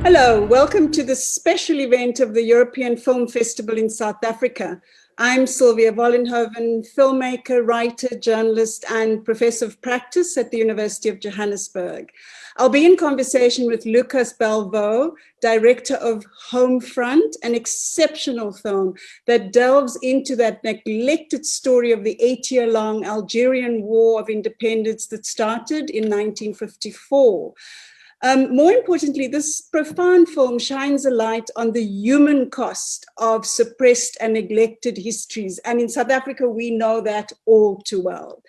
Hello, welcome to this special event of the European Film Festival in South Africa. I'm Sylvia Vollenhoven, filmmaker, writer, journalist, and professor of practice at the University of Johannesburg. I'll be in conversation with Lucas Belvaux, director of Homefront, an exceptional film that delves into that neglected story of the 8-year-long Algerian War of Independence that started in 1954. More importantly, this profound film shines a light on the human cost of suppressed and neglected histories. And in South Africa, we know that all too well.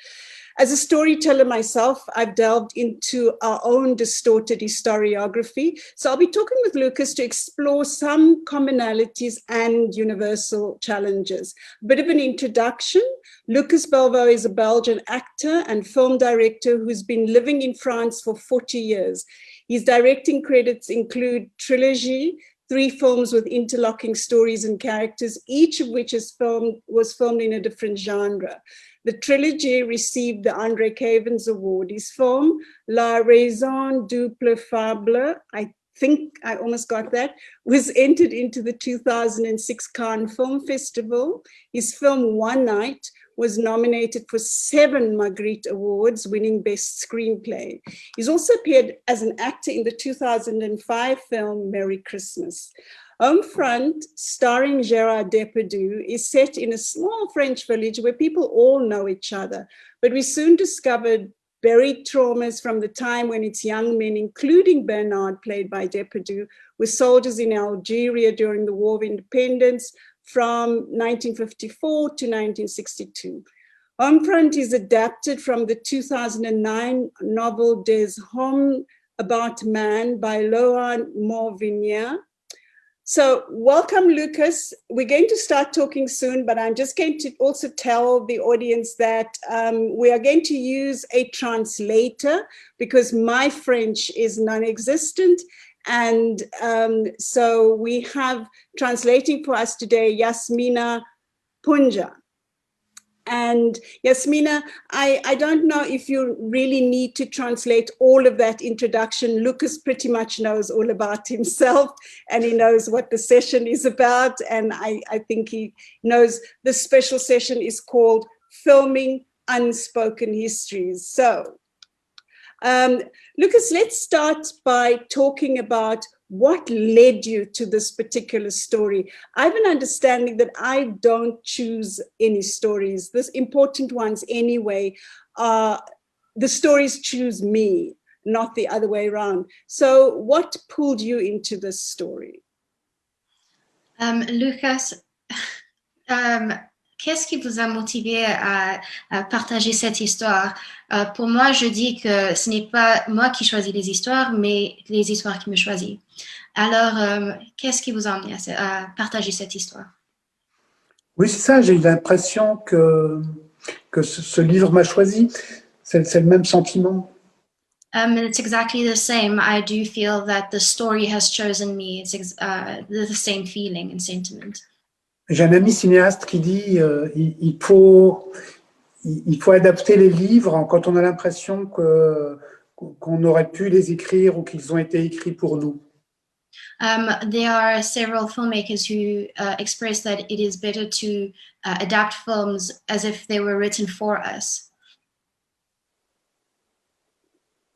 As a storyteller myself, I've delved into our own distorted historiography. So I'll be talking with Lucas to explore some commonalities and universal challenges. A bit of an introduction. Lucas Belvaux is a Belgian actor and film director who's been living in France for 40 years. His directing credits include Trilogy, 3 films with interlocking stories and characters, each of which was filmed in a different genre. The Trilogy received the André Cavens Award. His film, La Raison du Plus Faible, I think I almost got that, was entered into the 2006 Cannes Film Festival. His film, One Night, was nominated for 7 Magritte Awards, winning Best Screenplay. He's also appeared as an actor in the 2005 film Merry Christmas. Homefront, starring Gérard Depardieu, is set in a small French village where people all know each other. But we soon discovered buried traumas from the time when its young men, including Bernard, played by Depardieu, were soldiers in Algeria during the War of Independence, from 1954 to 1962. Homefront is adapted from the 2009 novel Des Hommes About Man by Laurent Morvignier. So welcome, Lucas. We're going to start talking soon, but I'm just going to also tell the audience that we are going to use a translator because my French is non-existent. And so we have translating for us today, Yasmina Punja. And Yasmina, I don't know if you really need to translate all of that introduction. Lucas pretty much knows all about himself and he knows what the session is about. And I think he knows the special session is called Filming Unspoken Histories. So Lucas, let's start by talking about what led you to this particular story. I have an understanding that I don't choose any stories. The important ones anyway, the stories choose me, not the other way around. So what pulled you into this story? Lucas, qu'est-ce qui vous a motivé à partager cette histoire? Pour moi, je dis que ce n'est pas moi qui choisis les histoires, mais les histoires qui me choisissent. Alors, qu'est-ce qui vous a amené à partager cette histoire? Oui, c'est ça, j'ai eu l'impression que ce livre m'a choisi. C'est le même sentiment. It's exactly the same. I do feel that the story has chosen me. It's the same feeling and sentiment. J'ai un ami cinéaste qui dit il faut adapter les livres quand on a l'impression qu'on aurait pu les écrire ou qu'ils ont été écrits pour nous. There are several filmmakers who express that it is better to adapt films as if they were written for us.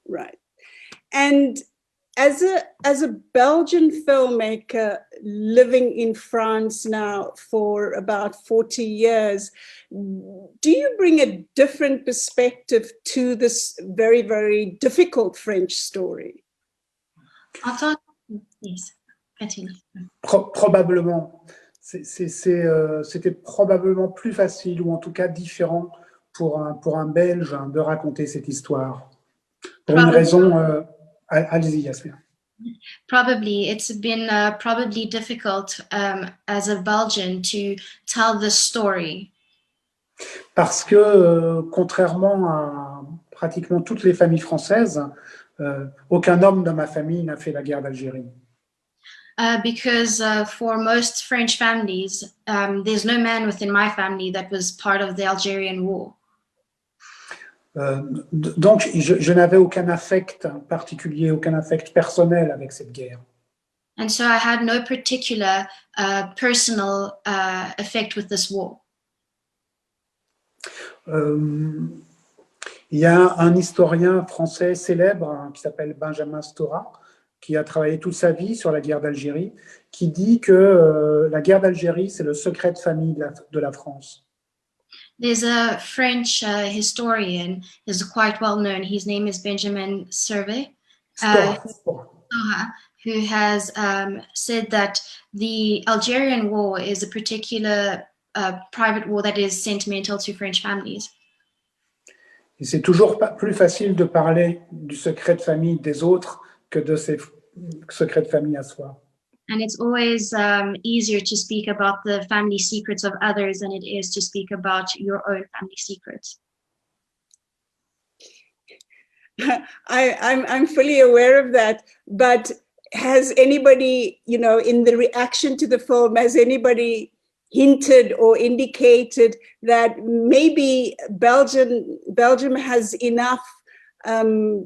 Right. And as a Belgian filmmaker living in France now for about 40 years, do you bring a different perspective to this very, very difficult French story? Yes, continue. Probablement. C'était probablement plus facile ou en tout cas différent pour un Belge de raconter cette histoire. Pour une raison... Allez-y, Yasmina. Probably, it's been probably difficult as a Belgian to tell the story. Parce que, contrairement à pratiquement toutes les familles françaises, aucun homme dans ma famille n'a fait la guerre d'Algérie. Because for most French families, there's no man within my family that was part of the Algerian War. Donc, je n'avais aucun affect particulier, aucun affect personnel avec cette guerre. And so I had no particular personal effect with this war. Il y a un historien français célèbre qui s'appelle Benjamin Stora, qui a travaillé toute sa vie sur la guerre d'Algérie, qui dit que la guerre d'Algérie, c'est le secret de famille de la France. There's a French historian, is quite well known. His name is Benjamin Stora, who has said that the Algerian war is a particular private war that is sentimental to French families. Et c'est toujours plus facile de parler du secret de famille des autres que de ses secrets de famille à soi. And it's always easier to speak about the family secrets of others than it is to speak about your own family secrets. I'm fully aware of that, but has anybody, you know, in the reaction to the film, has anybody hinted or indicated that maybe Belgium has enough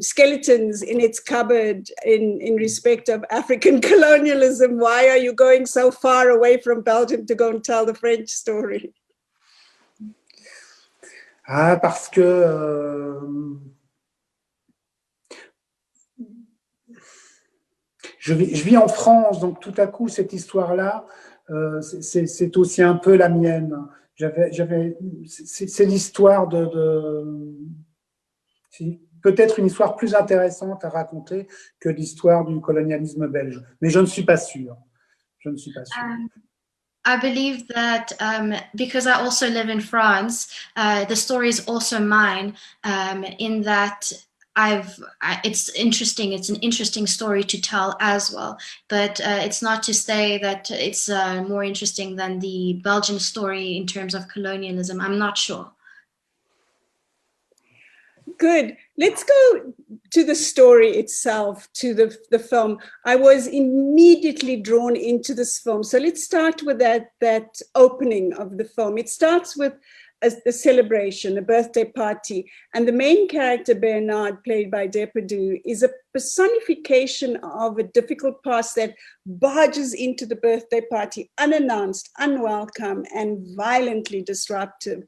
skeletons in its cupboard in respect of African colonialism? Why are you going so far away from Belgium to go and tell the French story? Parce que je vis en France, donc tout à coup, cette histoire-là, c'est aussi un peu la mienne. C'est l'histoire peut-être une histoire plus intéressante à raconter que l'histoire du colonialisme belge. Mais je ne suis pas sûr. Je ne suis pas sûr. I believe that because I also live in France, the story is also mine in that it's interesting. It's an interesting story to tell as well, but it's not to say that it's more interesting than the Belgian story in terms of colonialism. I'm not sure. Good. Let's go to the story itself, to the film. I was immediately drawn into this film. So let's start with that opening of the film. It starts with a celebration, a birthday party. And the main character, Bernard, played by Depardieu, is a personification of a difficult past that barges into the birthday party unannounced, unwelcome, and violently disruptive.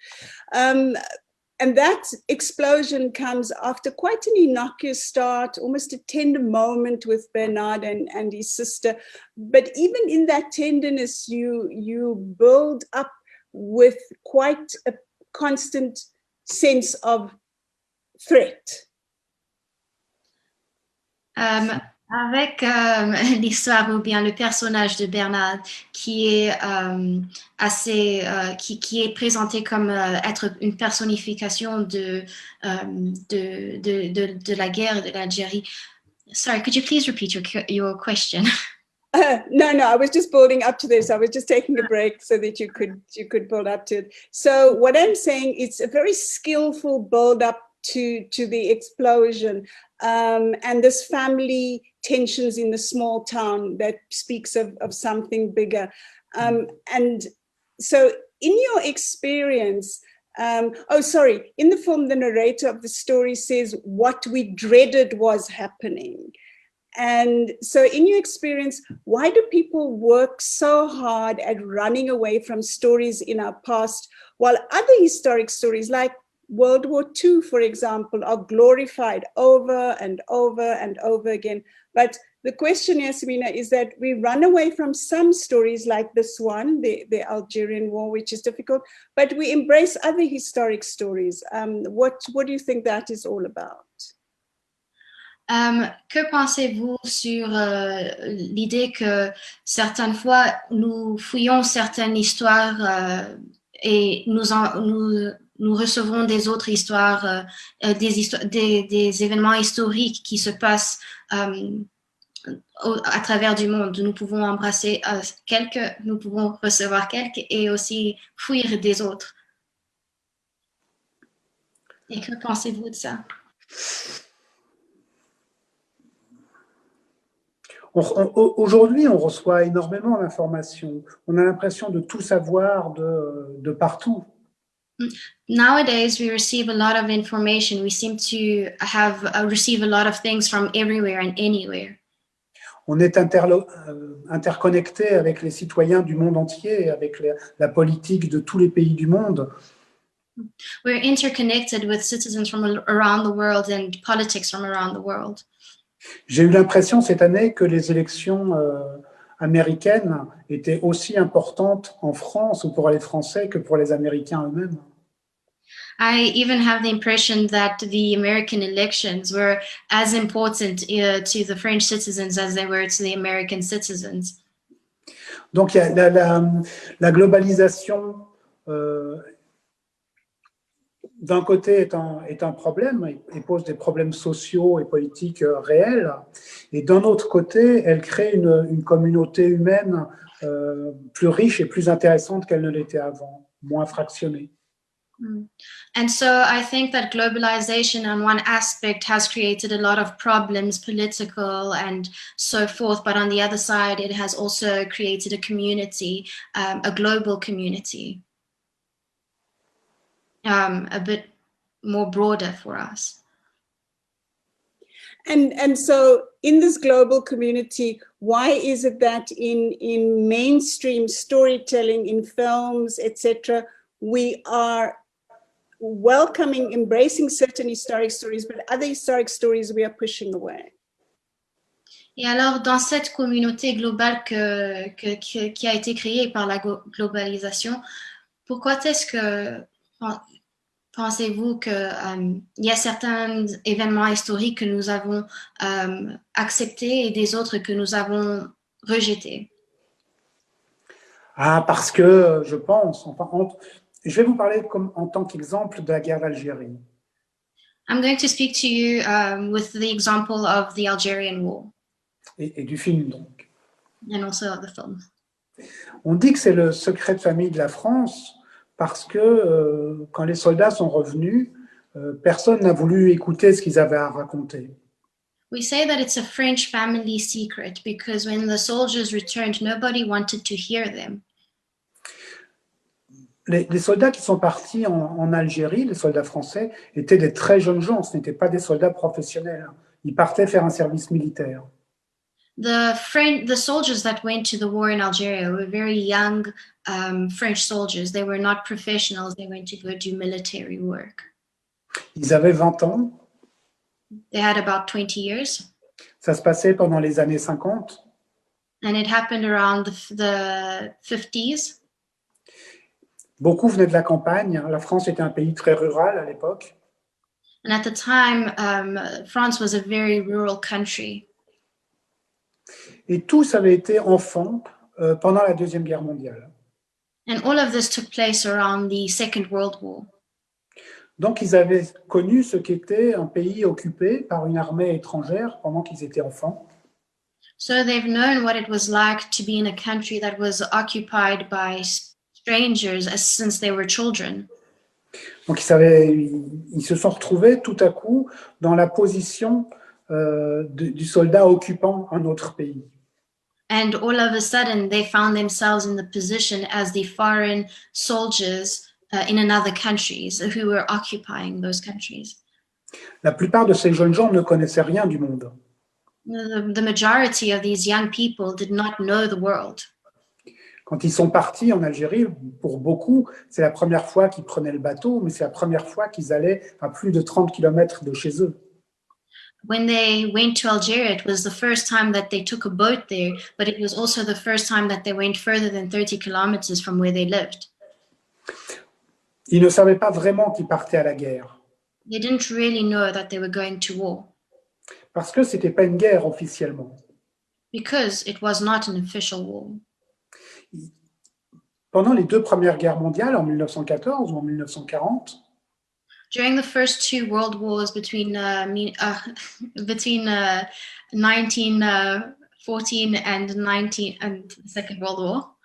And that explosion comes after quite an innocuous start, almost a tender moment with Bernard and his sister. But even in that tenderness, you build up with quite a constant sense of threat. Avec l'histoire ou bien le personnage de Bernard qui est assez qui est présenté comme être une personnification de la guerre de l'Algérie. Sorry, could you please repeat your question? No, I was just building up to this. I was just taking a break so that you could build up to it. So what I'm saying, it's a very skillful build up to the explosion and this family tensions in the small town that speaks of something bigger. And so in your experience, in the film, the narrator of the story says what we dreaded was happening. And so in your experience, why do people work so hard at running away from stories in our past, while other historic stories like World War II, for example, are glorified over and over and over again? But the question, Yasmina, is that we run away from some stories like this one, the Algerian War, which is difficult, but we embrace other historic stories. What do you think that is all about? Que pensez-vous sur l'idée que certaines fois nous fouillons certaines histoires et nous recevons des autres histoires, des événements historiques qui se passent à travers du monde. Nous pouvons embrasser quelques, nous pouvons recevoir quelques et aussi fuir des autres. Et que pensez-vous de ça? Aujourd'hui, on reçoit énormément d'informations. On a l'impression de tout savoir de partout. Nowadays, we receive a lot of information. We seem to receive a lot of things from everywhere and anywhere. on est interconnecté avec les citoyens du monde entier, avec la politique de tous les pays du monde. We're interconnected with citizens from around the world and politics from around the world. J'ai eu l'impression cette année que les élections américaines étaient aussi importantes en France ou pour les Français que pour les Américains eux-mêmes. I even have the impression that the American elections were as important to the French citizens as they were to the American citizens. Donc, il y a la globalisation, d'un côté, est un problème et pose des problèmes sociaux et politiques réels. Et d'un autre côté, elle crée une communauté humaine plus riche et plus intéressante qu'elle ne l'était avant, moins fractionnée. And so I think that globalization on one aspect has created a lot of problems, political and so forth. But on the other side, it has also created a community, a global community, a bit more broader for us. And so in this global community, why is it that in mainstream storytelling, in films, etc., we are welcoming, embracing certain historic stories, but other historic stories we are pushing away? Et alors, dans cette communauté globale qui a été créée par la globalisation, pourquoi est-ce que pensez-vous qu'il y a certains événements historiques que nous avons acceptés et des autres que nous avons rejetés? Ah, parce que je pense, je vais vous parler en tant qu'exemple de la guerre d'Algérie. I'm going to speak to you with the example of the Algerian War. Et du film, donc. And also of the film. On dit que c'est le secret de famille de la France parce que quand les soldats sont revenus, personne n'a voulu écouter ce qu'ils avaient à raconter. We say that it's a French family secret because when the soldiers returned, nobody wanted to hear them. Les soldats qui sont partis en Algérie, les soldats français, étaient des très jeunes gens, ce n'étaient pas des soldats professionnels. Ils partaient faire un service militaire. The soldiers that went to the war in Algeria were very young French soldiers. They were not professionals. They went to go do military work. Ils avaient 20 ans. They had about 20 years. Ça se passait pendant les années 50. And it happened around the 50s. Beaucoup venaient de la campagne. La France était un pays très rural à l'époque. And at the time, France was a very rural country. Et tous avaient été enfants pendant la Deuxième Guerre mondiale. And all of this took place around the Second World War. Donc, ils avaient connu ce qu'était un pays occupé par une armée étrangère pendant qu'ils étaient enfants. So they've known what it was like to be in a country that was occupied by strangers since they were children. Donc, ils se sont retrouvés tout à coup dans la position du soldat occupant un autre pays. And all of a sudden, they found themselves in the position as the foreign soldiers in another countries who were occupying those countries. La plupart de ces jeunes gens ne connaissaient rien du monde. The majority of these young people did not know the world. Quand ils sont partis en Algérie, pour beaucoup, c'est la première fois qu'ils prenaient le bateau, mais c'est la première fois qu'ils allaient à plus de 30 km de chez eux. When they went to Algeria, it was the first time that they took a boat there, but it was also the first time that they went further than 30 kilometers from where they lived. Ils ne savaient pas vraiment qu'ils partaient à la guerre. They didn't really know that they were going to war. Parce que ce n'était pas une guerre officiellement. Because it was not an official war. Pendant les deux premières guerres mondiales, en 1914 ou en 1940, during the first two world wars between 1914 and the Second World War,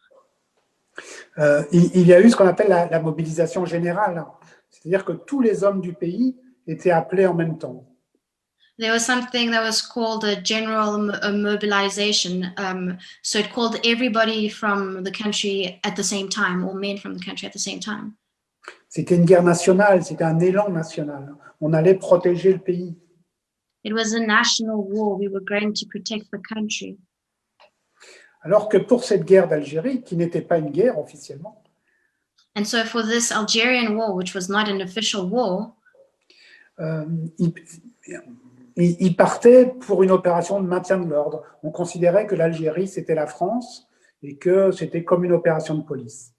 il y a eu ce qu'on appelle la mobilisation générale. C'est-à-dire que tous les hommes du pays étaient appelés en même temps. There was something that was called a general mobilization. So it called everybody from the country at the same time, all men from the country at the same time. C'était une guerre nationale, c'était un élan national. On allait protéger le pays. It was a national war. We were going to protect the country. Alors que pour cette guerre d'Algérie, qui n'était pas une guerre officiellement, And so for this Algerian war, which was not an official war, il, il partait pour une opération de maintien de l'ordre. On considérait que l'Algérie, c'était la France et que c'était comme une opération de police.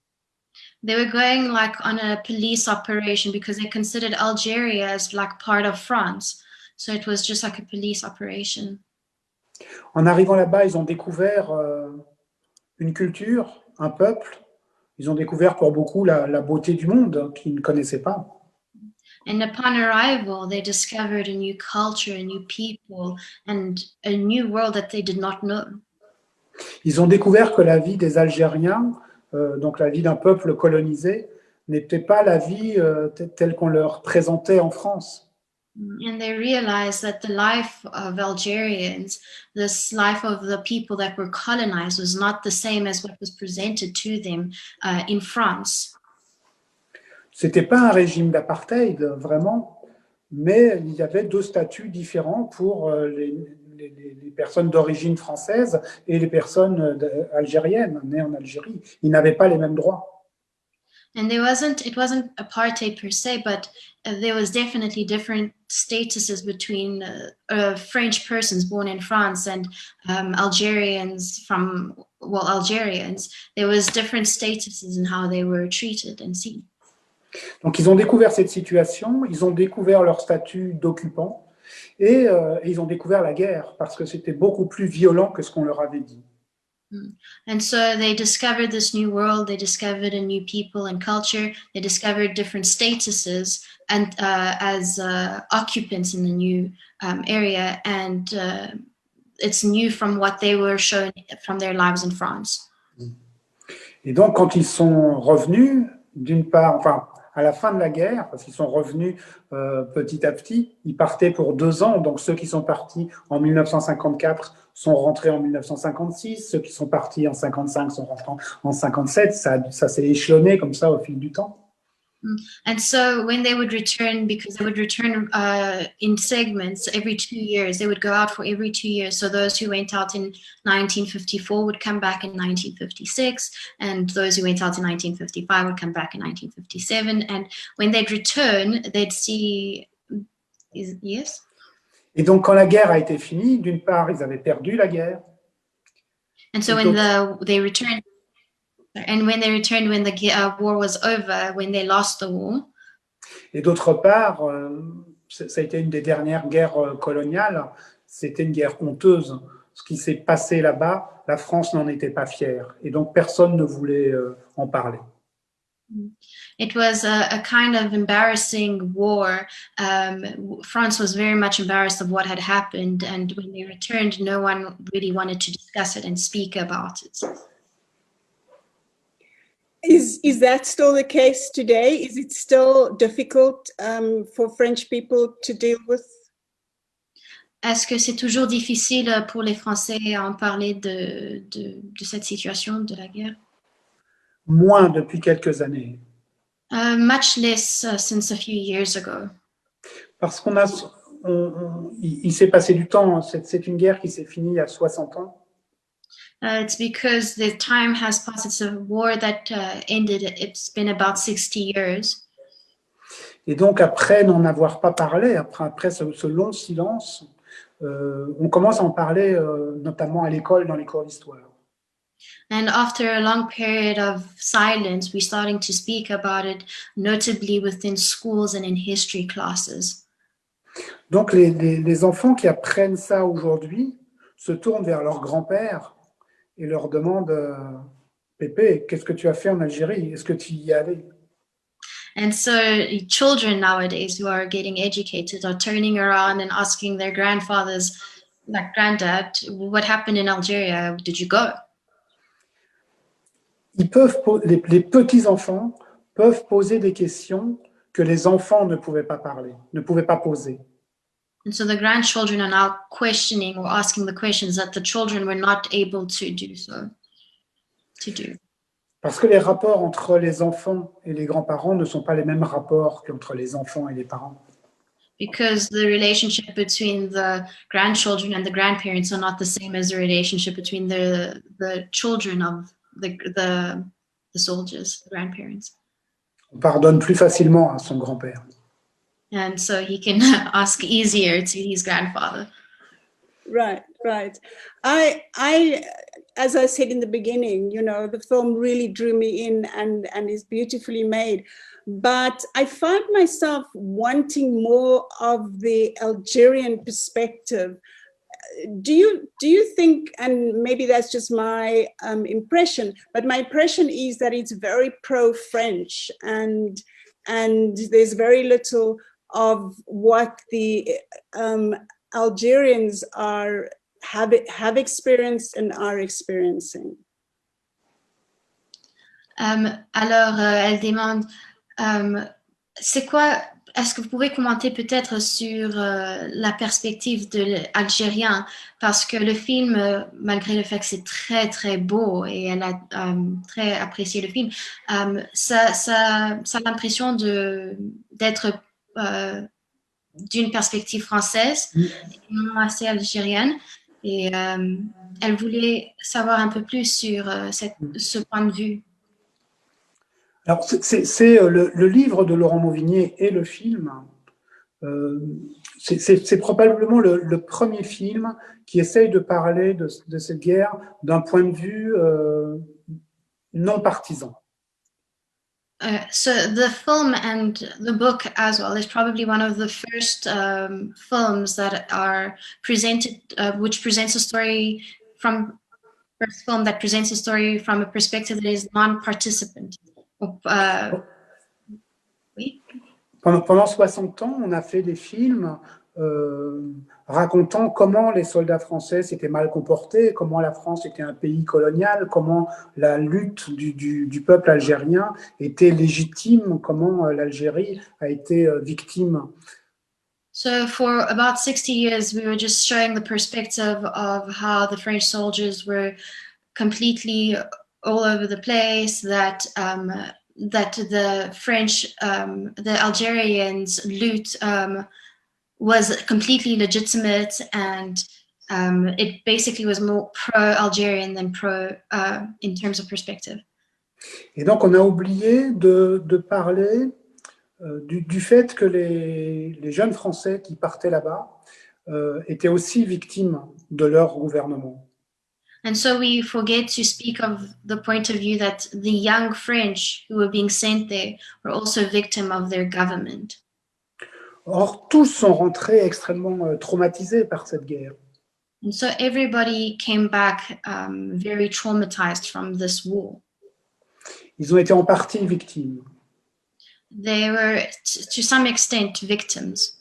they were going like on a police operation because they considered Algeria as like part of France. So it was just like a police operation. En arrivant là-bas, ils ont découvert une culture, un peuple. Ils ont découvert pour beaucoup la beauté du monde qu'ils ne connaissaient pas. And upon arrival, they discovered a new culture, a new people, and a new world that they did not know. Ils ont découvert que la vie des Algériens, donc la vie d'un peuple colonisé, n'était pas la vie telle qu'on leur présentait en France. And they realized that the life of Algerians, this life of the people that were colonized, was not the same as what was presented to them in France. C'était pas un régime d'apartheid, vraiment, mais il y avait deux statuts différents pour les personnes d'origine française et les personnes algériennes nées en Algérie. Ils n'avaient pas les mêmes droits. And it wasn't apartheid per se, but there was definitely different statuses between French persons born in France and Algerians Algerians. There was different statuses in how they were treated and seen. Donc, ils ont découvert cette situation, ils ont découvert leur statut d'occupant et ils ont découvert la guerre parce que c'était beaucoup plus violent que ce qu'on leur avait dit. And so they discovered this new world, they discovered a new people and culture, they discovered different statuses and as occupants in the new area, and it's new from what they were shown from their lives in France. Et donc, quand ils sont revenus, d'une part, enfin, à la fin de la guerre, parce qu'ils sont revenus petit à petit, ils partaient pour 2 ans, donc ceux qui sont partis en 1954 sont rentrés en 1956, ceux qui sont partis en 55 sont rentrés en 57, ça s'est échelonné comme ça au fil du temps. And so when they would return, because they would return in segments every 2 years, they would go out for every 2 years. So those who went out in 1954 would come back in 1956, and those who went out in 1955 would come back in 1957. And when they'd return, they'd see, yes? Et donc, quand la guerre a été finie, d'une part, ils avaient perdu la guerre. And so when they returned, and when they returned, when the war was over, when they lost the war. Et d'autre part, ça a été une des dernières guerres coloniales, c'était une guerre honteuse. Ce qui s'est passé là-bas, la France n'en était pas fière. Et donc, personne ne voulait en parler. It was a kind of embarrassing war. France was very much embarrassed of what had happened. And when they returned, no one really wanted to discuss it and speak about it. Is that still the case today? Is it still difficult for French people to deal with? Est-ce que c'est toujours difficile pour les Français à en parler de cette situation de la guerre? Moins depuis quelques années. Much less since a few years ago. Parce il s'est passé du temps. C'est une guerre qui s'est finie il y a 60 ans. It's because the time has passed. It's a war that ended. It's been about 60 years. Et donc, après n'en avoir pas parlé, après ce long silence, on commence à en parler notamment à l'école, dans les cours d'histoire. And after a long period of silence, we're starting to speak about it, notably within schools and in history classes. Donc, les enfants qui apprennent ça aujourd'hui se tournent vers leur grand-père et leur demandent Pépé, qu'est-ce que tu as fait en Algérie? Est-ce que tu y es allé? And so children nowadays who are getting educated are turning around and asking their grandfathers, like granddad, what happened in Algeria? Did you go? Les petits-enfants peuvent poser des questions que les enfants ne pouvaient pas parler, ne pouvaient pas poser. And so the grandchildren are now questioning or asking the questions that the children were not able to do. Parce que les rapports entre les enfants et les grands-parents ne sont pas les mêmes rapports qu'entre les enfants et les parents. because the relationship between the grandchildren and the grandparents are not the same as the relationship between the children of the soldiers, the grandparents. On pardonne plus facilement à son grand-père. And so he can ask easier to his grandfather. Right, right. As I said in the beginning, you know, the film really drew me in and is beautifully made. But I find myself wanting more of the Algerian perspective. Do you think, and maybe that's just my impression, but my impression is that it's very pro-French and there's very little of what the Algerians have experienced and are experiencing. Alors, elle demande, c'est quoi, est-ce que vous pouvez commenter peut-être sur la perspective de l'Algérien, parce que le film, malgré le fait que c'est très très beau et elle a très apprécié le film, ça a l'impression d'être d'une perspective française, non assez algérienne, et elle voulait savoir un peu plus sur ce point de vue. Alors, c'est le livre de Laurent Mauvigné et le film. C'est probablement le premier film qui essaye de parler de cette guerre d'un point de vue non partisan. So the film and the book as well is probably one of the first films that are presented, which presents a story from first film that presents a story from a perspective that is non-participant. Oui. Pendant 60 ans, on a fait des films racontant comment les soldats français s'étaient mal comportés, comment la France était un pays colonial, comment la lutte du peuple algérien était légitime, comment l'Algérie a été victime. So for about 60 years, we were just showing the perspective of how the French soldiers were completely all over the place, that the French, the Algerians' loot was completely legitimate, and it basically was more pro-Algerian than pro in terms of perspective. Et donc, on a oublié de parler du fait que les jeunes Français qui partaient là-bas étaient aussi victimes de leur gouvernement. And so we forget to speak of the point of view that the young French who were being sent there were also victims of their government. Or, tous sont rentrés extrêmement traumatisés par cette guerre. And so everybody came back very traumatized from this war. Ils ont été en partie victimes. They were, to some extent, victims.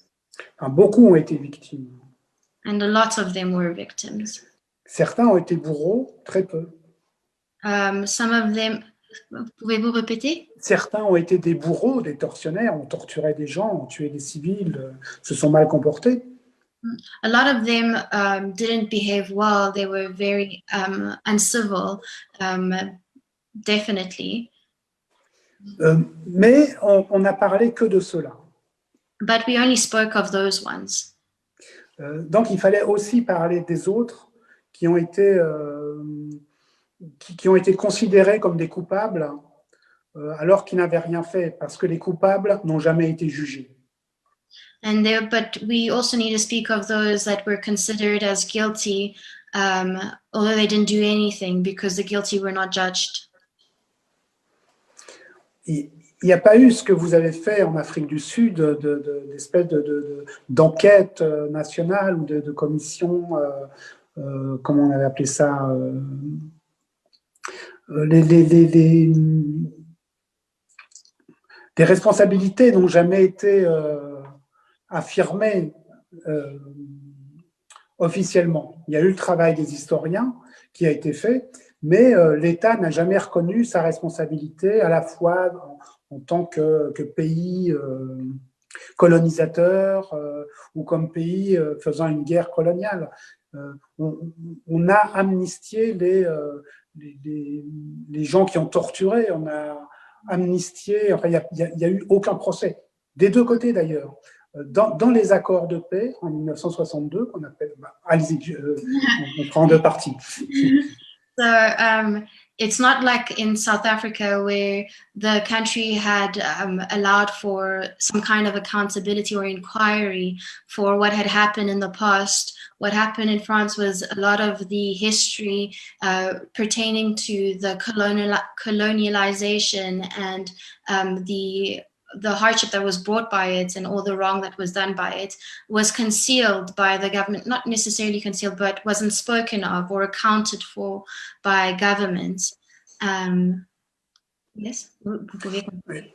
Enfin, beaucoup ont été victimes. And a lot of them were victims. Certains ont été bourreaux, très peu. Some of them, pouvez-vous répéter? Certains ont été des bourreaux, des tortionnaires, ont torturé des gens, ont tué des civils, se sont mal comportés. A lot of them didn't behave well. They were very uncivil, definitely. Mais on n'a parlé que de cela. But we only spoke of those ones. Donc il fallait aussi parler des autres qui ont été considérés comme des coupables alors qu'ils n'avaient rien fait, parce que les coupables n'ont jamais été jugés. But we also need to speak of those that were considered as guilty, although they didn't do anything, because the guilty were not judged. Il n'y a pas eu ce que vous avez fait en Afrique du Sud, d'espèce d'enquête nationale ou de commission, comment on avait appelé ça, des responsabilités n'ont jamais été affirmées officiellement. Il y a eu le travail des historiens qui a été fait, mais l'État n'a jamais reconnu sa responsabilité à la fois en tant que pays colonisateur ou comme pays faisant une guerre coloniale. On a amnistié les gens qui ont torturé, on a amnistié, enfin il n'y a eu aucun procès, des deux côtés d'ailleurs. dans les accords de paix en 1962, qu'on appelle, allez-y, on prend deux parties. So it's not like in South Africa where the country had allowed for some kind of accountability or inquiry for what had happened in the past. What happened in France was a lot of the history pertaining to the colonialization and the hardship that was brought by it and all the wrong that was done by it was concealed by the government, not necessarily concealed, but wasn't spoken of or accounted for by governments. Yes, vous pouvez continuer.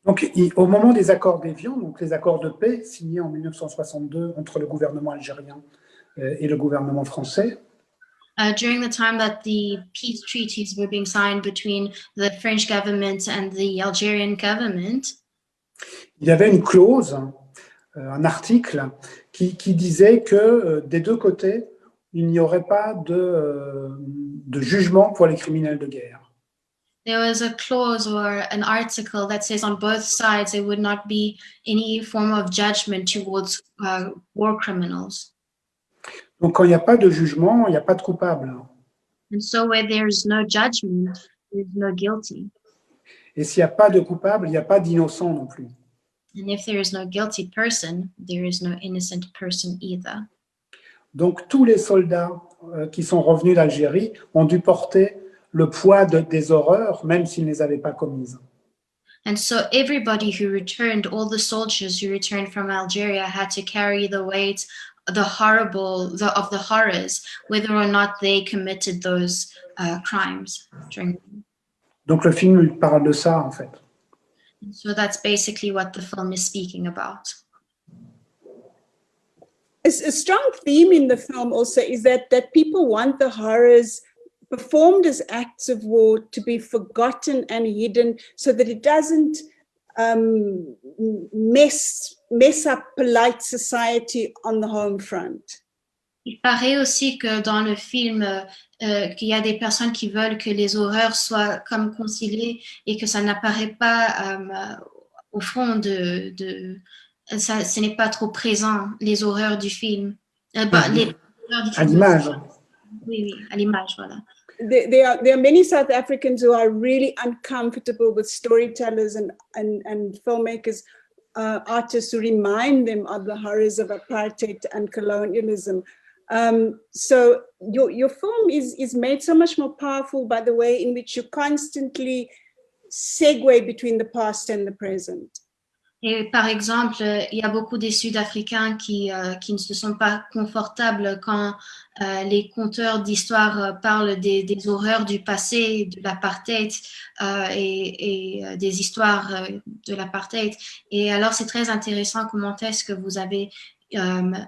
Donc, au moment des accords d'Évian, donc les accords de paix signés en 1962 entre le gouvernement algérien et le gouvernement français, during the time that the peace treaties were being signed between the French government and the Algerian government, il y avait une clause, un article qui disait que des deux côtés, il n'y aurait pas de jugement pour les criminels de guerre. There was a clause or an article that says on both sides there would not be any form of judgment towards war criminals. Donc, quand il n'y a pas de jugement, il n'y a pas de coupable. And so where there's no judgment, there's no guilty. Et s'il n'y a pas de coupable, il n'y a pas d'innocent non plus. And if there is no guilty person, there is no innocent person either. Donc, tous les soldats qui sont revenus d'Algérie ont dû porter le poids des horreurs, même s'ils ne les avaient pas commises. And so everybody who returned, all the soldiers who returned from Algeria had to carry the weight, of the horrors, whether or not they committed those crimes. Donc le film parle de ça, en fait. And so that's basically what the film is speaking about. A strong theme in the film also is that people want the horrors performed as acts of war to be forgotten and hidden so that it doesn't mess up polite society on the home front. Il paraît aussi que dans le film, qu'il y a des personnes qui veulent que les horreurs soient comme conciliées et que ça n'apparaît pas au fond ça, ce n'est pas trop présent, les horreurs du film. Les horreurs du film. À l'image. Oui, à l'image, voilà. There are many South Africans who are really uncomfortable with storytellers and filmmakers, artists who remind them of the horrors of apartheid and colonialism. So your film is made so much more powerful by the way in which you constantly segue between the past and the present. Et par exemple, il y a beaucoup des Sud-Africains qui ne se sentent pas confortables quand les conteurs d'histoire parlent des horreurs du passé, de l'apartheid et des histoires de l'apartheid. Et alors, c'est très intéressant comment est-ce que vous avez,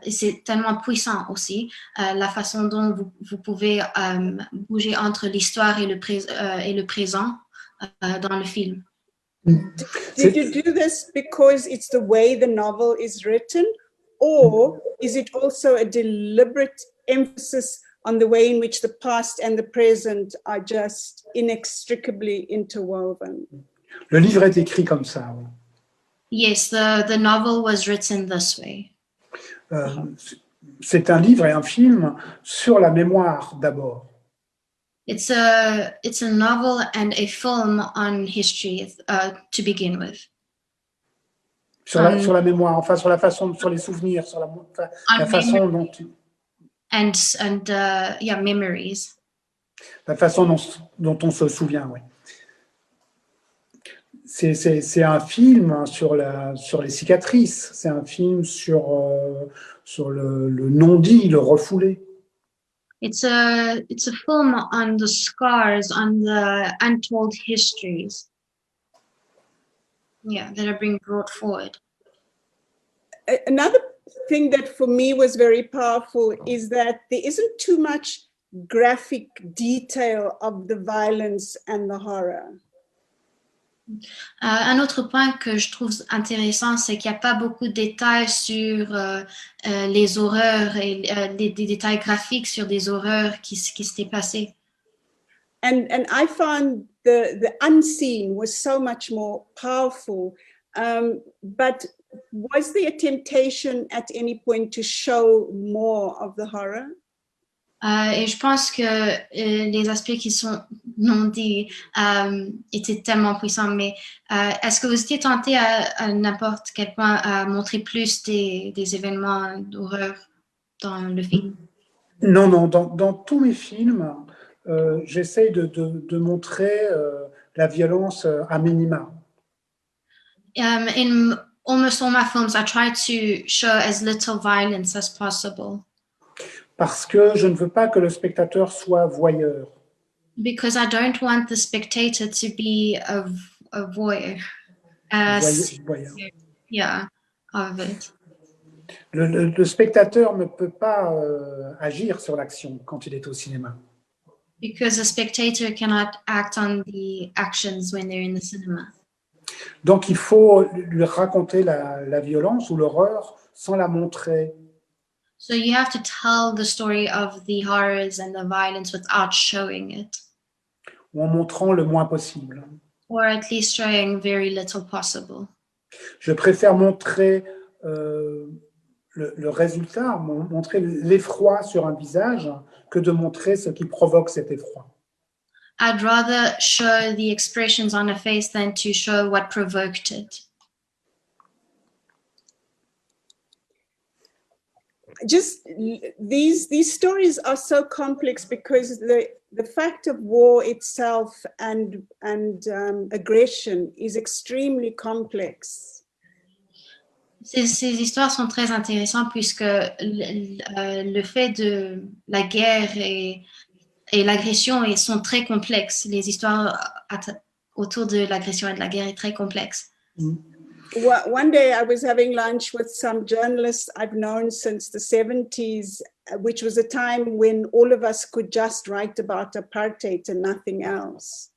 c'est tellement puissant aussi, la façon dont vous pouvez bouger entre l'histoire et le présent dans le film. Did you do this because it's the way the novel is written, or is it also a deliberate emphasis on the way in which the past and the present are just inextricably interwoven? Le livre est écrit comme ça. Oui. Yes, the novel was written this way. C'est un livre et un film sur la mémoire d'abord. It's a novel and a film on history to begin with. Sur la mémoire, enfin sur la façon, sur les souvenirs, sur la façon dont memories. La façon dont on se souvient, oui. C'est un film sur les cicatrices, c'est un film sur le non-dit, le refoulé. It's a film on the scars, on the untold histories. Yeah, that are being brought forward. Another thing that for me was very powerful is that there isn't too much graphic detail of the violence and the horror. Un autre point que je trouve intéressant, c'est qu'il n'y a pas beaucoup de détails sur les horreurs et des détails graphiques sur des horreurs qui s'étaient passées. And I found the unseen was so much more powerful But was there a temptation at any point to show more of the horror? Et je pense que les aspects qui sont non dits étaient tellement puissants. Mais est-ce que vous étiez tenté à n'importe quel point à montrer plus des événements d'horreur dans le film? Non, non, dans tous mes films, j'essaye de montrer la violence à minima. In almost all my films, I try to show as little violence as possible. Parce que je ne veux pas que le spectateur soit voyeur. Because I don't want the spectator to be a voyeur. Voyeur. Yeah, of it. Le spectateur ne peut pas agir sur l'action quand il est au cinéma. Because the spectator cannot act on the actions when they're in the cinema. Donc il faut lui raconter la violence ou l'horreur sans la montrer. So you have to tell the story of the horrors and the violence without showing it. Ou en montrant le moins possible. Or at least showing very little possible. Je préfère montrer le résultat, montrer l'effroi sur un visage que de montrer ce qui provoque cet effroi. I'd rather show the expressions on a face than to show what provoked it. Just these stories are so complex because the fact of war itself and aggression is extremely complex. Ces histoires sont très intéressantes puisque le fait de la guerre et l'agression sont très complexes. Les histoires autour de l'agression et de la guerre est très complexe. One day I was having lunch with some journalists I've known since the 70s, which was a time when all of us could just write about apartheid and nothing else.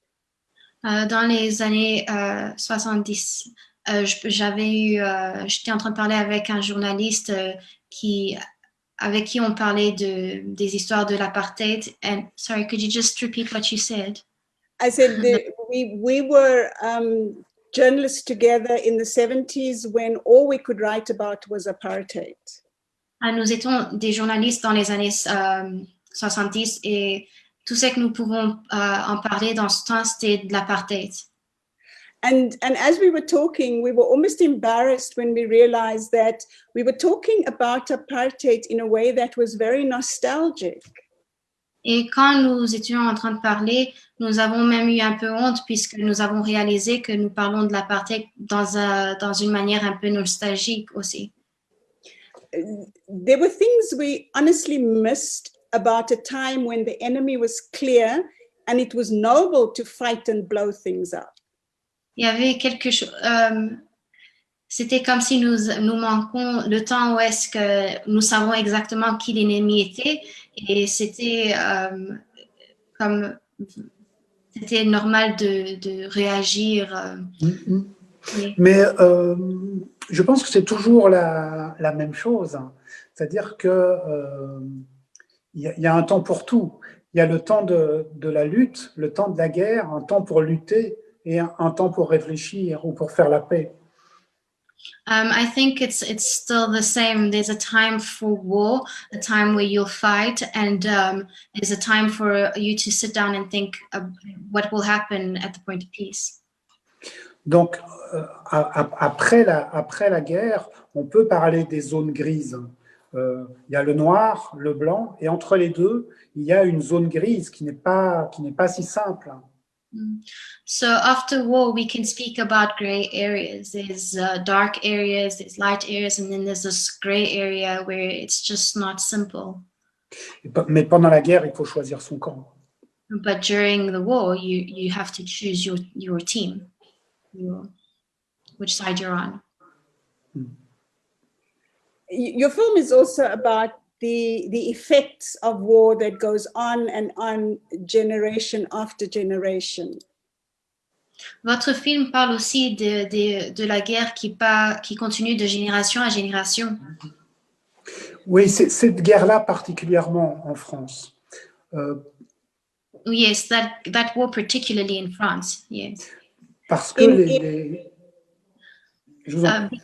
Dans les années 70, j'étais en train de parler avec un journaliste avec qui on parlait des histoires de l'apartheid. And sorry, could you just repeat what you said? I said we were journalists together in the 70s when all we could write about was apartheid. Nous étions des journalistes dans les années 70 et tout ce que nous pouvons en parler dans ce temps, c'était de l'apartheid. And as we were talking, we were almost embarrassed when we realized that we were talking about apartheid in a way that was very nostalgic. Et quand nous étions en train de parler, nous avons même eu un peu honte puisque nous avons réalisé que nous parlons de l'apartheid dans une manière un peu nostalgique aussi. There were things we honestly missed about a time when the enemy was clear and it was noble to fight and blow things up. Il y avait quelque chose, c'était comme si nous manquons le temps où est-ce que nous savons exactement qui l'ennemi était et c'était c'était normal de réagir. Oui. Mais je pense que c'est toujours la même chose, c'est-à-dire que y a un temps pour tout. Il y a le temps de la lutte, le temps de la guerre, un temps pour lutter et un temps pour réfléchir ou pour faire la paix. I think it's still the same. There's a time for war, a time where you'll fight, and there's a time for you to sit down and think what will happen at the point of peace. Donc, après la guerre, on peut parler des zones grises. Il y a le noir, le blanc, et entre les deux, il y a une zone grise qui n'est pas si simple. So after war, we can speak about gray areas. There's dark areas, there's light areas, and then there's this gray area where it's just not simple. Mais pendant la guerre, il faut choisir son camp. But during the war, you have to choose your team, which side you're on. Your film is also about the effects of war that goes on and on, generation after generation. Votre film parle aussi de la guerre qui continue de génération à génération. Oui, cette guerre-là particulièrement en France. Yes, that war particularly in France. Yes. Parce que Je vous en prie.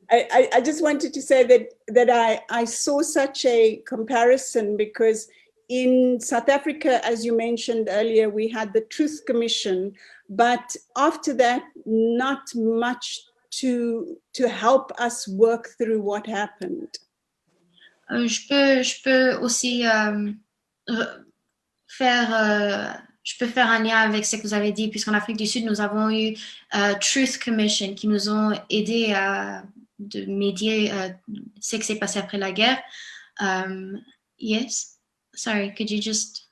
I just wanted to say that I saw such a comparison because in South Africa, as you mentioned earlier, we had the Truth Commission, but after that, not much to help us work through what happened. Je peux aussi je peux faire un lien avec ce que vous avez dit, puisqu'en Afrique du Sud, nous avons eu Truth Commission qui nous ont aidés à de médier ce qui s'est passé après la guerre. Yes, sorry, could you just?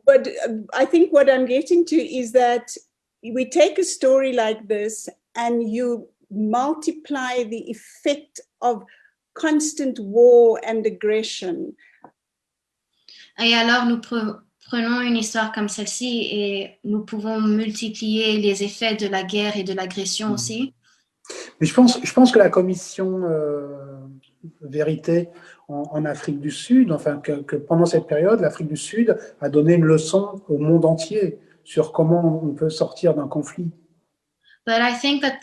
But I think what I'm getting to is that we take a story like this and you multiply the effect of constant war and aggression. Et alors, nous prenons une histoire comme celle-ci et nous pouvons multiplier les effets de la guerre et de l'agression aussi. Mais je pense que la commission Vérité en Afrique du Sud, enfin que pendant cette période, l'Afrique du Sud a donné une leçon au monde entier sur comment on peut sortir d'un conflit. But I think that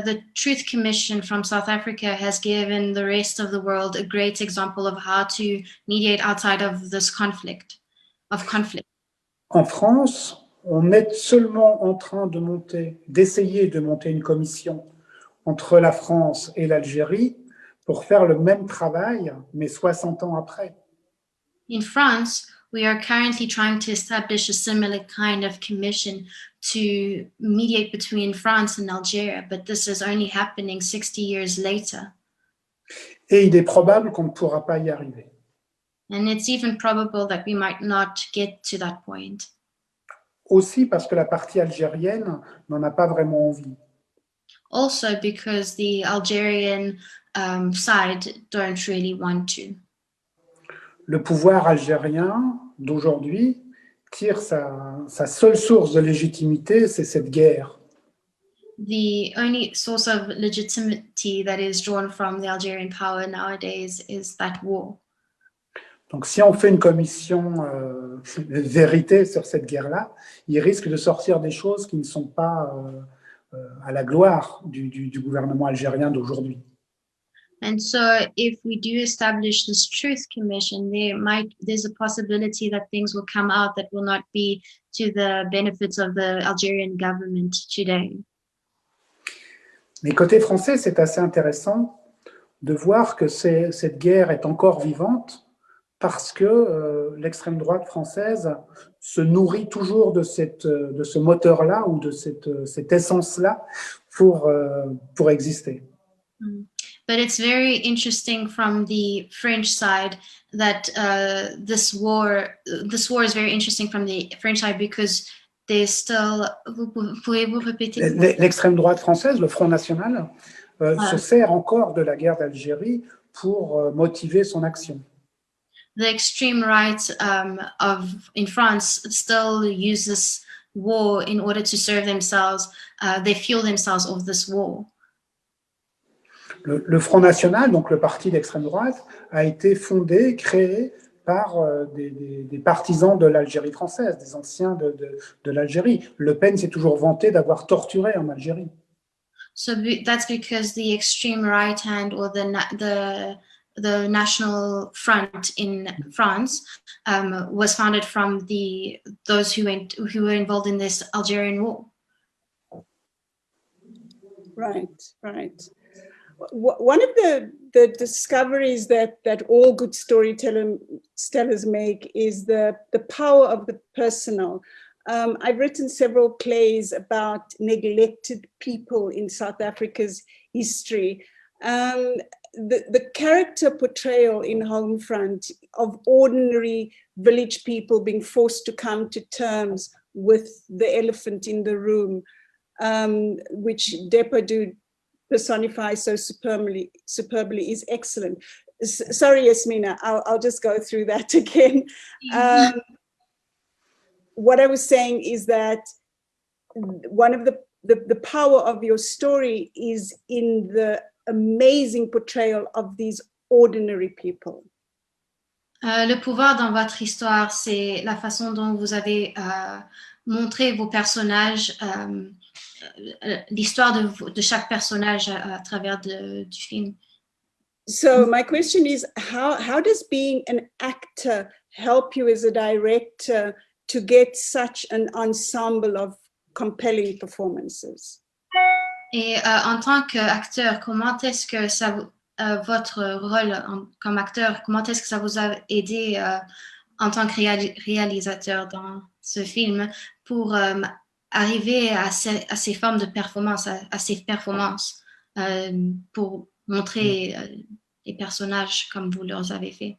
the Truth Commission from South Africa has given the rest of the world a great example of how to mediate outside of this conflict. En France, on est seulement en train d'essayer de monter une commission entre la France et l'Algérie pour faire le même travail, mais 60 ans après. In France, we are currently trying to establish a similar kind of commission to mediate between France and Algeria, but this is only happening 60 years later. Et il est probable qu'on ne pourra pas y arriver. And it's even probable that we might not get to that point. Aussi parce que la partie algérienne n'en a pas vraiment envie. Also because the Algerian side don't really want to. Le pouvoir algérien d'aujourd'hui tire sa seule source de légitimité, c'est cette guerre. The only source of legitimacy that is drawn from the Algerian power nowadays is that war. Donc si on fait une commission vérité sur cette guerre-là, il risque de sortir des choses qui ne sont pas à la gloire du gouvernement algérien d'aujourd'hui. And so if we do establish this Truth Commission, there's a possibility that things will come out that will not be to the benefits of the Algerian government today. Mais côté français, c'est assez intéressant de voir que cette guerre est encore vivante parce que l'extrême droite française se nourrit toujours de ce moteur-là ou de cette essence-là pour exister. But it's very interesting from the French side that this war is very interesting from the French side because they still. Pouvez-vous répéter? L'extrême droite française, le Front National, se sert encore de la guerre d'Algérie pour motiver son action. The extreme right in France still uses war in order to serve themselves. They fuel themselves of this war. Le Front National, donc le parti d'extrême droite, a été fondé, créé par des partisans de l'Algérie française, des anciens de l'Algérie. Le Pen s'est toujours vanté d'avoir torturé en Algérie. So that's because the extreme right hand or the National Front in France was founded from those who were involved in this Algerian war. Right. One of the discoveries that all good storytellers make is the power of the personal. I've written several plays about neglected people in South Africa's history. The character portrayal in Homefront of ordinary village people being forced to come to terms with the elephant in the room, which Depardieu personifies so superbly is excellent. Sorry, Yasmina, I'll just go through that again. What I was saying is that one of the power of your story is in the amazing portrayal of these ordinary people. Le pouvoir dans votre histoire, c'est la façon dont vous avez montré vos personnages l'histoire de chaque personnage à travers du film. So my question is, how does being an actor help you as a director to get such an ensemble of compelling performances? Et en tant qu'acteur, comment est-ce que ça, votre rôle comme acteur, comment est-ce que ça vous a aidé en tant que réalisateur dans ce film pour arriver à ces formes de performance, à ces performances, pour montrer les personnages comme vous leur avez fait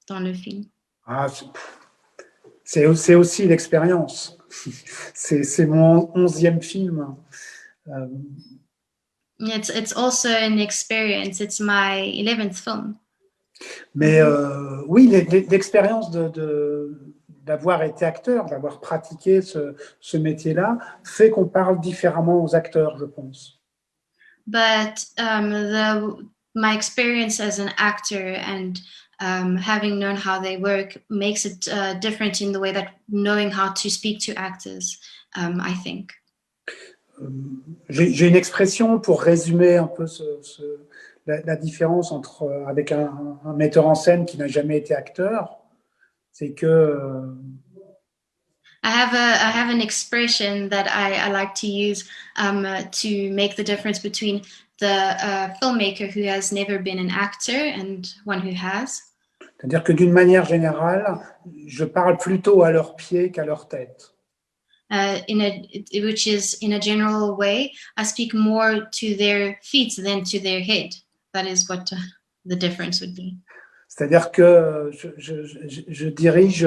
dans le film? Ah, c'est aussi l'expérience. C'est mon 11e film. It's also an experience. It's my 11th film. Mais oui, l'expérience d'avoir été acteur, d'avoir pratiqué ce métier-là, fait qu'on parle différemment aux acteurs, je pense. But my experience as an actor and having known how they work makes it different in the way that knowing how to speak to actors, I think. J'ai une expression pour résumer un peu la différence avec un metteur en scène qui n'a jamais été acteur, c'est que I have an expression that I like to use to make the difference between the filmmaker who has never been an actor and one who has. C'est-à-dire que d'une manière générale, je parle plutôt à leurs pieds qu'à leur tête. Which is in a general way, I speak more to their feet than to their head. That is what the difference would be. C'est-à-dire que je dirige,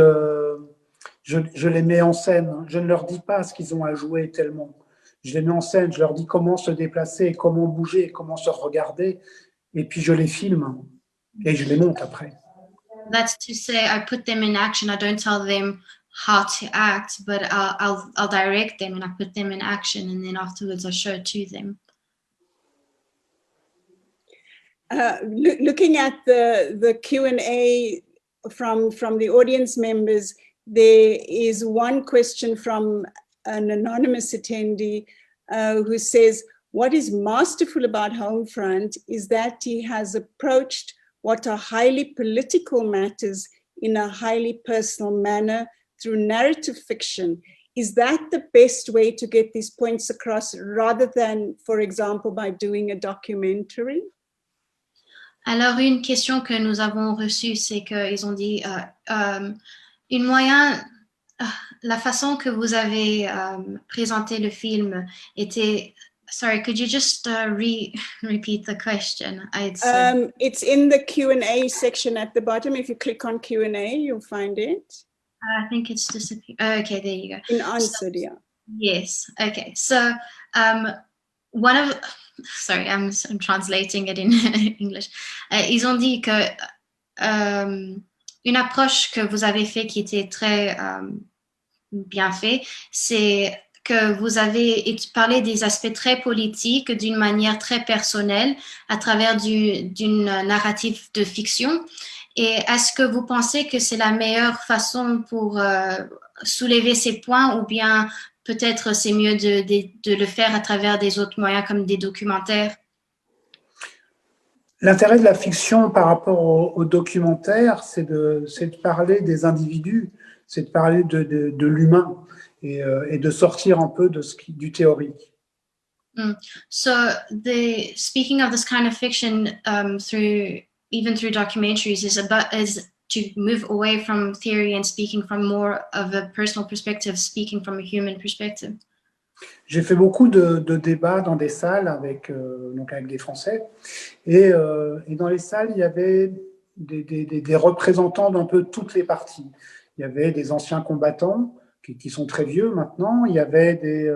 je les mets en scène. Je ne leur dis pas ce qu'ils ont à jouer tellement. Je les mets en scène, je leur dis comment se déplacer, comment bouger, comment se regarder, et puis je les filme et je les monte après. That's to say, I put them in action. I don't tell them how to act, but I'll direct them and I put them in action, and then afterwards I show it to them. Looking at the Q&A from the audience members, there is one question from an anonymous attendee who says, what is masterful about Homefront is that he has approached what are highly political matters in a highly personal manner through narrative fiction. Is that the best way to get these points across rather than, for example, by doing a documentary? Alors, une question que nous avons reçue, c'est qu'ils ont dit la façon que vous avez présenté le film était. Sorry, could you just repeat the question? It's in the Q&A section at the bottom. If you click on Q&A, you'll find it. I think it's disappeared. Okay, there you go. In answered, yeah. Yes. Okay. So, sorry, I'm translating it in English. Ils ont dit que une approche que vous avez fait qui était très bien fait, c'est que vous avez parlé des aspects très politiques d'une manière très personnelle à travers d'une narrative de fiction. Et est-ce que vous pensez que c'est la meilleure façon pour soulever ces points, ou bien peut-être c'est mieux de le faire à travers des autres moyens comme des documentaires? L'intérêt de la fiction par rapport au documentaire, c'est de parler des individus, c'est de parler de l'humain et de sortir un peu du théorique. So, speaking of this kind of fiction even through documentaries is to move away from theory and speaking from more of a personal perspective, speaking from a human perspective. J'ai fait beaucoup de débats dans des salles avec des Français et dans les salles, il y avait des représentants d'un peu toutes les parties. Il y avait des anciens combattants qui sont très vieux maintenant, il y avait des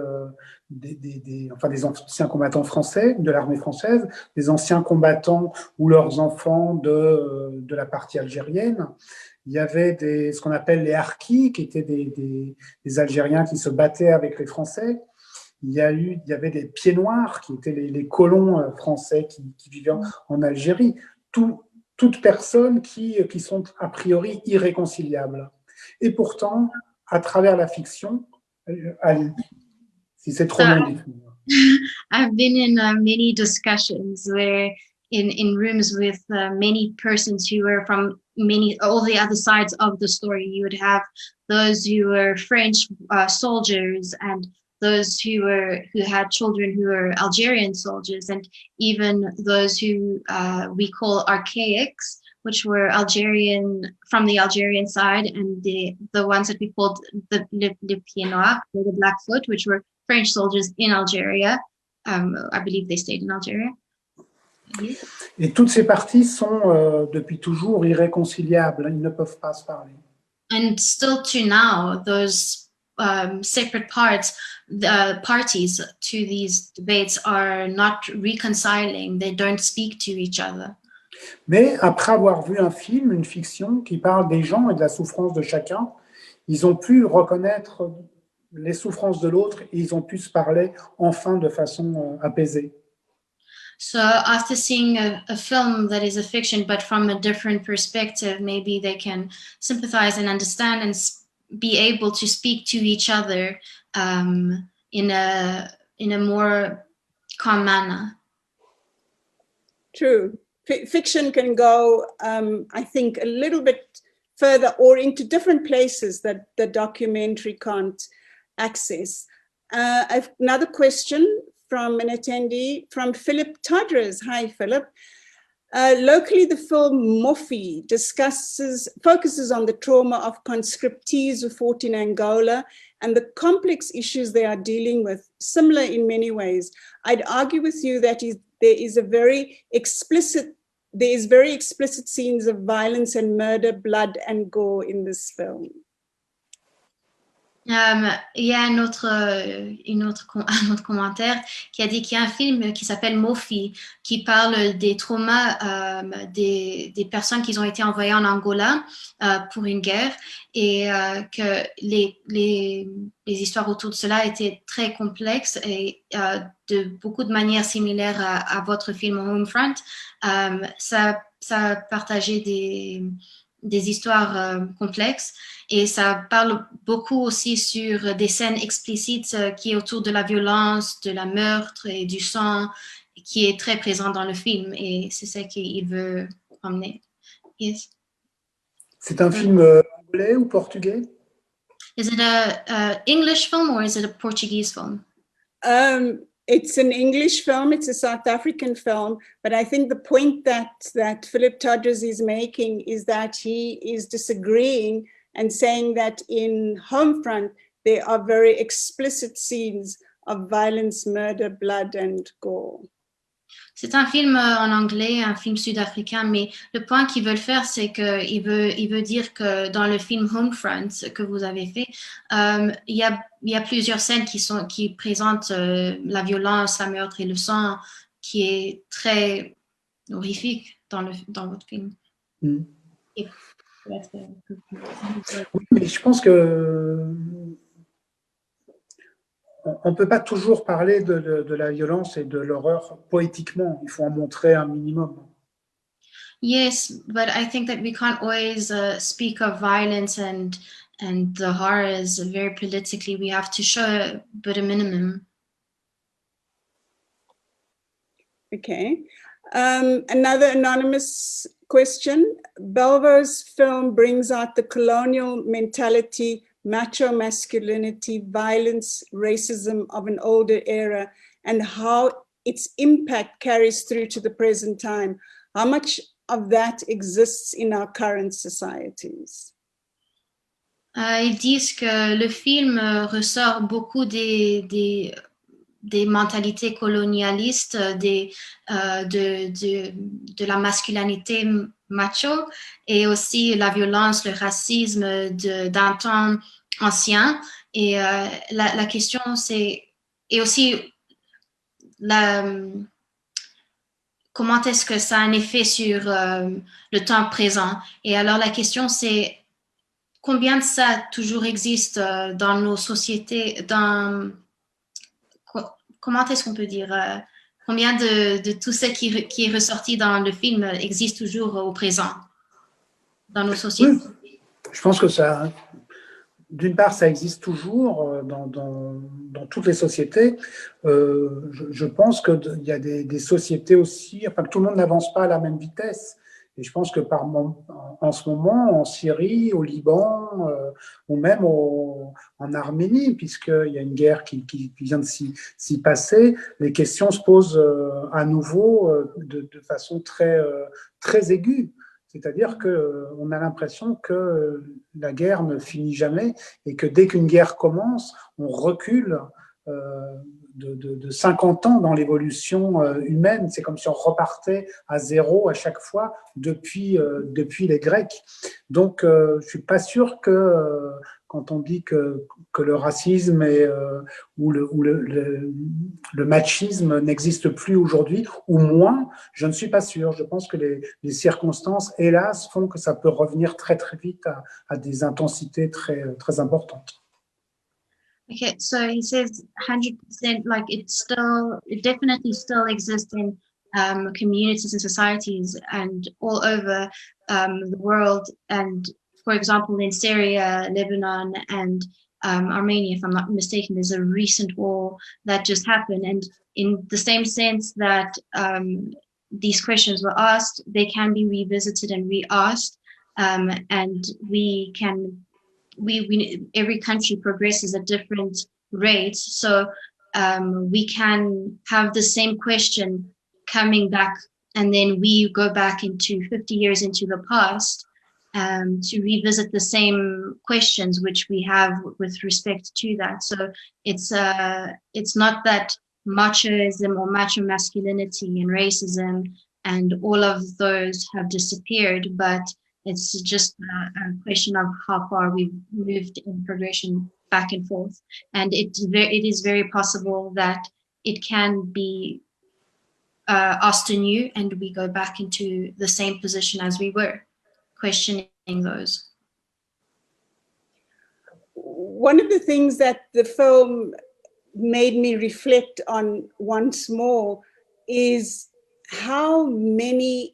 anciens combattants français de l'armée française, des anciens combattants ou leurs enfants de la partie algérienne. Il y avait ce qu'on appelle les harkis, qui étaient des Algériens qui se battaient avec les Français. Il y avait des pieds noirs, qui étaient les colons français qui vivaient en Algérie. Toutes personnes qui sont a priori irréconciliables. Et pourtant, à travers la fiction, Si c'est trop long, dites-moi. I've been in many discussions where in rooms with many persons who were from all the other sides of the story. You would have those who were French soldiers and those who had children who were Algerian soldiers, and even those who we call archaics, which were Algerian from the Algerian side, and the ones that we called the Pieds Noirs, or the Blackfoot, which were French soldiers in Algeria. I believe they stayed in Algeria. Yes. Et toutes ces parties sont depuis toujours irréconciliables. Ils ne peuvent pas se parler. And still to now, those separate parties to these debates are not reconciling. They don't speak to each other. Mais après avoir vu un film, une fiction qui parle des gens et de la souffrance de chacun, ils ont pu reconnaître les souffrances de l'autre et ils ont pu se parler enfin de façon apaisée. So after seeing a film that is a fiction, but from a different perspective, maybe they can sympathize and understand and be able to speak to each other in a more calm manner. True. Fiction can go, I think, a little bit further or into different places that the documentary can't access. I've another question from an attendee, from Philip Tadras. Hi, Philip. Locally, the film Mofi focuses on the trauma of conscriptees who fought in Angola and the complex issues they are dealing with, similar in many ways. I'd argue with you that there is very explicit scenes of violence and murder, blood and gore in this film. Il y a un autre commentaire qui a dit qu'il y a un film qui s'appelle Mofi, qui parle des traumas des personnes qui ont été envoyées en Angola pour une guerre, et que les histoires autour de cela étaient très complexes et de beaucoup de manières similaires à votre film Homefront. Ça partageait des histoires complexes, et ça parle beaucoup aussi sur des scènes explicites qui est autour de la violence, de la meurtre et du sang, qui est très présent dans le film, et c'est ça qu'il veut emmener. Yes. C'est un film anglais ou portugais? Is it a English film or is it a Portuguese film? It's an English film, it's a South African film, but I think the point that Philip Tadras is making is that he is disagreeing and saying that in Homefront, there are very explicit scenes of violence, murder, blood and gore. C'est un film en anglais, un film sud-africain, mais le point qu'ils veulent faire, c'est qu'il veut dire que dans le film Homefront que vous avez fait, il y a plusieurs scènes qui présentent la violence, la meurtre et le sang, qui est très horrifique dans votre film. Mm. Oui, mais je pense que on ne peut pas toujours parler de la violence et de l'horreur poétiquement. Il faut en montrer un minimum. Yes, but I think that we can't always speak of violence and the horrors very politically. We have to show but a minimum. Okay. Another anonymous question. Belvo's film brings out the colonial mentality, macho masculinity, violence, racism of an older era, and how its impact carries through to the present time. How much of that exists in our current societies? Ils disent que le film ressort beaucoup des mentalités colonialistes, de la masculinité macho, et aussi la violence, le racisme d'un temps ancien. Et la question, c'est... Et aussi, comment est-ce que ça a un effet sur le temps présent? Et alors, la question, c'est combien de ça toujours existe dans nos sociétés, comment est-ce qu'on peut dire, combien de tout ce qui est ressorti dans le film existe toujours au présent dans nos sociétés? Oui, je pense que ça, d'une part, ça existe toujours dans toutes les sociétés. Je pense qu'il y a des sociétés aussi, enfin que tout le monde n'avance pas à la même vitesse. Et je pense que en ce moment, en Syrie, au Liban, ou même en Arménie, puisqu'il y a une guerre qui vient de s'y passer, les questions se posent à nouveau de façon très aiguë. C'est-à-dire qu'on a l'impression que la guerre ne finit jamais et que dès qu'une guerre commence, on recule de 50 ans dans l'évolution humaine. C'est comme si on repartait à zéro à chaque fois depuis les Grecs. Donc, je ne suis pas sûr que quand on dit que le racisme ou le machisme n'existe plus aujourd'hui, ou moins, je ne suis pas sûr. Je pense que les circonstances, hélas, font que ça peut revenir très vite à des intensités très importantes. Okay, so he says 100%, like it definitely still exists in communities and societies and all over the world. And for example, in Syria, Lebanon, and Armenia, if I'm not mistaken, there's a recent war that just happened. And in the same sense that these questions were asked, they can be revisited and re-asked, and we can. Every country progresses at different rates, so we can have the same question coming back, and then we go back into 50 years into the past to revisit the same questions which we have with respect to that. So it's not that machoism or macho masculinity and racism and all of those have disappeared, but it's just a question of how far we've moved in progression back and forth. And it is very possible that it can be asked anew and we go back into the same position as we were, questioning those. One of the things that the film made me reflect on once more is how many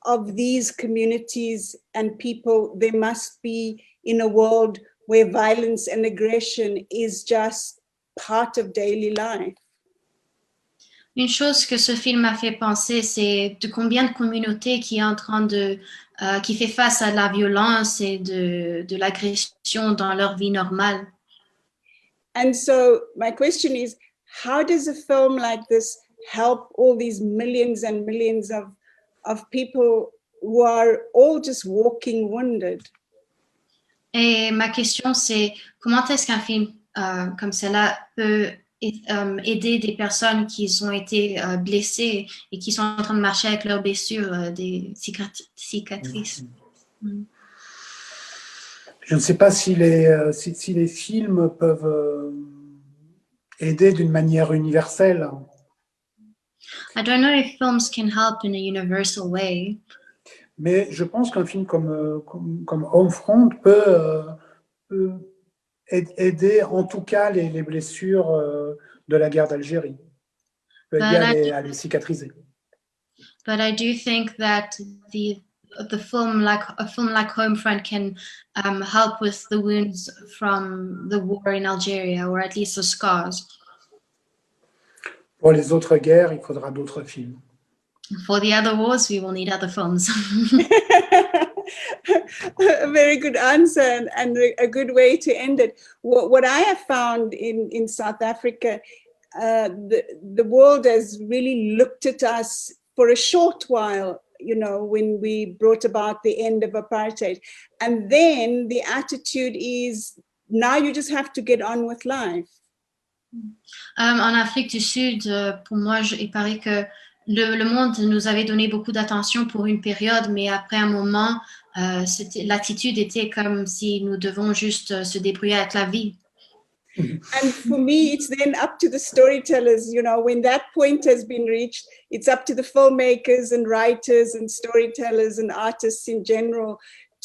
of these communities and people there must be in a world where violence and aggression is just part of daily life. Une chose que ce film m'a fait penser, c'est de combien de communautés qui est en train de, qui fait face à la violence et de l'agression dans leur vie normale. And so my question is, how does a film like this help all these millions and millions of people who are all just walking wounded? Et ma question, c'est comment est-ce qu'un film comme cela peut aider des personnes qui ont été blessées et qui sont en train de marcher avec leurs blessures, des cicatrices. Je ne sais pas si les films peuvent aider d'une manière universelle. I don't know if films can help in a universal way. Mais je pense qu'un film comme Homefront peut aider en tout cas les blessures de la guerre d'Algérie, peut aider à les cicatriser. But I do think that a film like Homefront can help with the wounds from the war in Algeria, or at least the scars. Pour les autres guerres, il faudra d'autres films. For the other wars, we will need other films. A very good answer and a good way to end it. What I have found in South Africa, the world has really looked at us for a short while, you know, when we brought about the end of apartheid. And then the attitude is, now you just have to get on with life. En Afrique du Sud, pour moi, il paraît que le monde nous avait donné beaucoup d'attention pour une période, mais après un moment, l'attitude était comme si nous devons juste se débrouiller avec la vie. And for me, it's then up to the storytellers, you know, when that point has been reached, it's up to the filmmakers and writers and storytellers and artists in general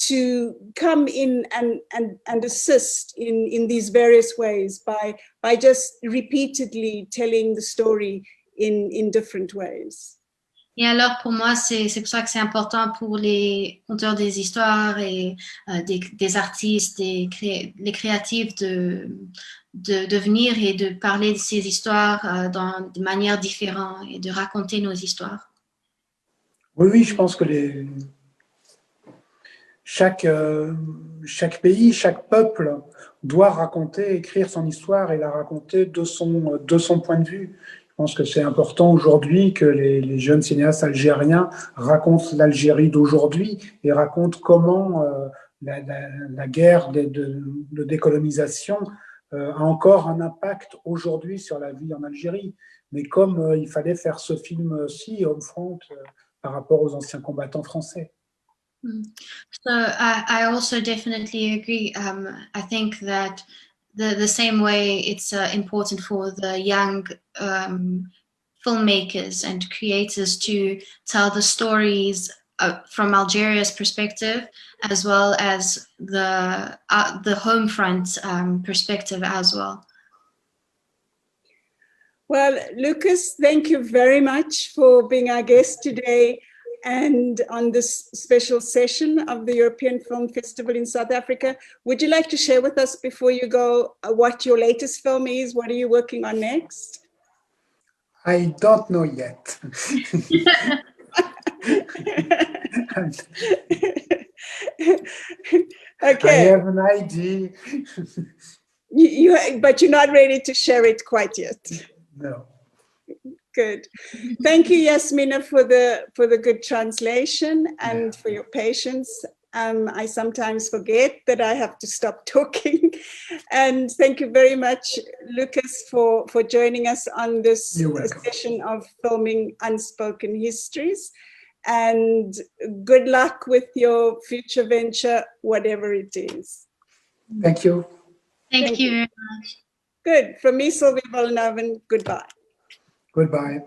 to come in and assist in these various ways by just repeatedly telling the story in different ways. Et alors, pour moi, c'est pour ça que c'est important pour les conteurs des histoires et des artistes et les créatifs de venir et de parler de ces histoires de manière différente et de raconter nos histoires. Oui, oui, je pense que chaque pays, chaque peuple doit raconter, écrire son histoire et la raconter de son point de vue. Je pense que c'est important aujourd'hui que les jeunes cinéastes algériens racontent l'Algérie d'aujourd'hui et racontent comment la guerre de décolonisation a encore un impact aujourd'hui sur la vie en Algérie. Mais comme il fallait faire ce film-ci, Homefront, par rapport aux anciens combattants français. So I also definitely agree. I think that the same way it's important for the young filmmakers and creators to tell the stories from Algeria's perspective, as well as the home front perspective as well. Well, Lucas, thank you very much for being our guest today and on this special session of the European Film Festival in South Africa. Would you like to share with us before you go what your latest film is? What are you working on next? I don't know yet. Okay. I have an idea. But you're not ready to share it quite yet. No. Good. Thank you, Yasmina, for the good translation and for your patience. I sometimes forget that I have to stop talking. And thank you very much, Lucas, for joining us on this session of Filming Unspoken Histories. And good luck with your future venture, whatever it is. Thank you. Thank you very much. Good. From me, Sylvia Vollenhoven, goodbye. Goodbye.